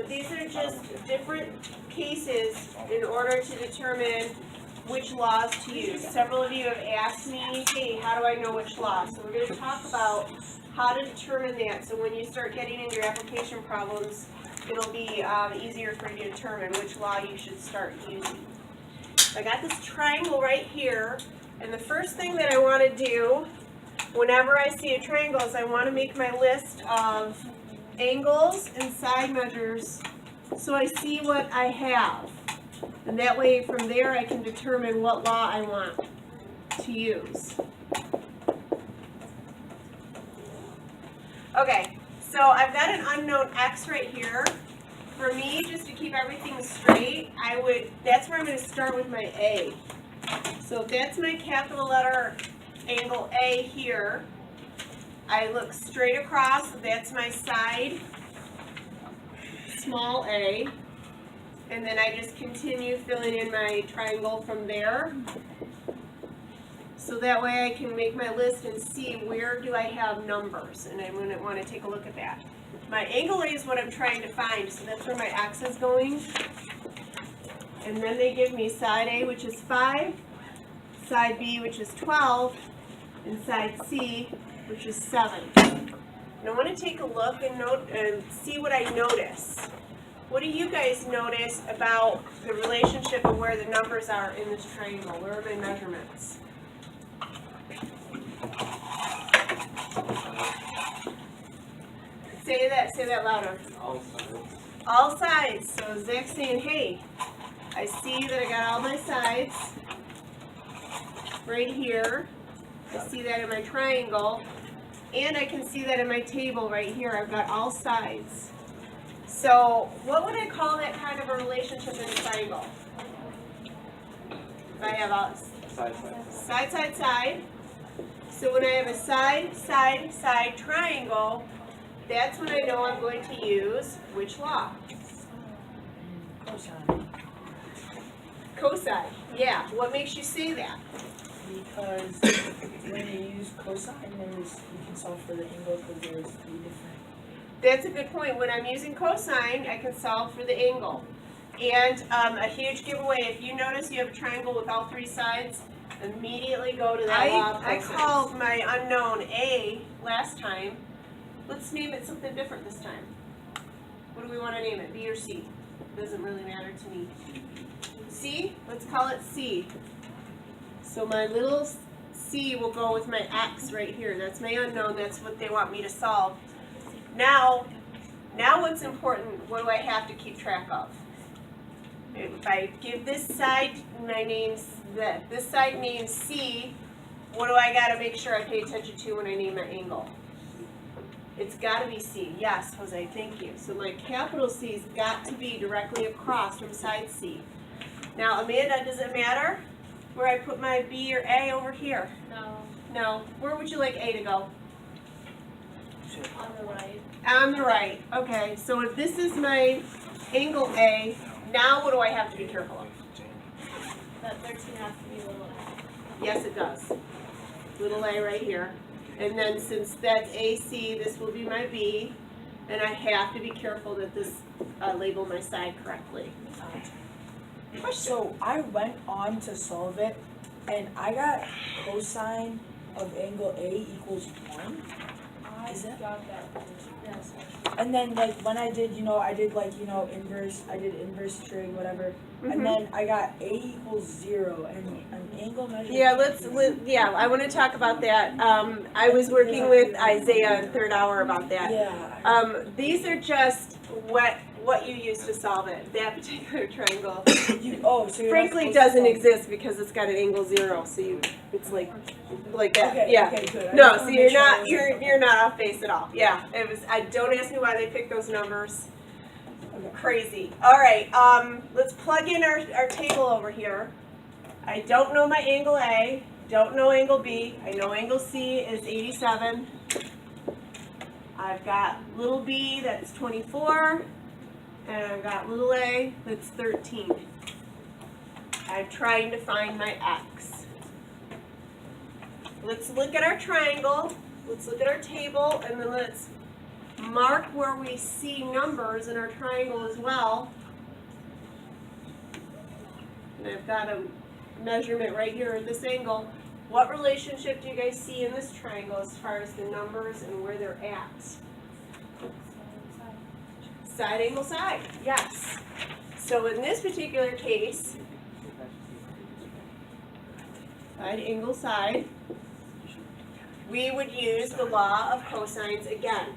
These are just different cases in order to determine which laws to use. Several of you have asked me, hey, how do I know which law? So we're going to talk about how to determine that. So when you start getting into your application problems, it'll be easier for you to determine which law you should start using. I got this triangle right here, and the first thing that I want to do whenever I see a triangle is I want to make my list of angles and side measures so I see what I have. And that way from there I can determine what law I want to use. Okay, so I've got an unknown x right here. For me, just to keep everything straight, that's where I'm going to start with my A. So if that's my capital letter angle A here, I look straight across, that's my side, small a, and then I just continue filling in my triangle from there. So that way I can make my list and see where do I have numbers, and I'm going to want to take a look at that. My angle A is what I'm trying to find, so that's where my X is going. And then they give me side A, which is 5, side B, which is 12, and side C, which is 7. And I want to take a look and see what I notice. What do you guys notice about the relationship of where the numbers are in this triangle? Where are my measurements? Say that louder. All sides. All sides. So Zach's saying, hey, I see that I got all my sides right here. I see that in my triangle. And I can see that in my table right here. I've got all sides. So what would I call that kind of a relationship in a triangle? If I have a side. So when I have a side triangle, that's when I know I'm going to use which law? Cosine. Cosine. Yeah. What makes you say that? Because when you use cosine, you can solve for the angle because there's 3 different. That's a good point. When I'm using cosine, I can solve for the angle. And a huge giveaway, if you notice you have a triangle with all 3 sides, immediately go to that law of cosine. I called my unknown A last time. Let's name it something different this time. What do we want to name it, B or C? Doesn't really matter to me. C? Let's call it C. So my little C will go with my X right here. That's my unknown. That's what they want me to solve. Now what's important, what do I have to keep track of? If I give this side my name's this side name's C, what do I got to make sure I pay attention to when I name my angle? It's got to be C. Yes, Jose, thank you. So my capital C's got to be directly across from side C. Now, Amanda, does it matter where I put my B or A over here? No. No. Where would you like A to go? On the right. On the right. Okay, so if this is my angle A, now what do I have to be careful of? That 13 has to be a little a. Yes, it does. Little a right here. And then since that's AC, this will be my B. And I have to be careful that this label my side correctly. So I went on to solve it, and I got cosine of angle A equals 1. Is it? Got that. Yes. And then like when I did, I did inverse trig, whatever. And then I got A equals 0 and an angle measure. Yeah, I want to talk about that. I was working with Isaiah in third hour about that. Yeah. These are just what you use to solve it. That particular triangle, So frankly, doesn't exist because it's got an angle 0. So it's like that. Okay, yeah. okay, good. No, so you're not off base at all. Yeah. It was. Don't ask me why they picked those numbers. Okay. Crazy. All right. Let's plug in our table over here. I don't know my angle A. Don't know angle B. I know angle C is 87. I've got little b, that's 24, and I've got little a, that's 13. I'm trying to find my x. Let's look at our triangle, let's look at our table, and then let's mark where we see numbers in our triangle as well. And I've got a measurement right here at this angle. What relationship do you guys see in this triangle as far as the numbers and where they're at? Side angle side, yes. So in this particular case, side angle side, we would use the law of cosines again.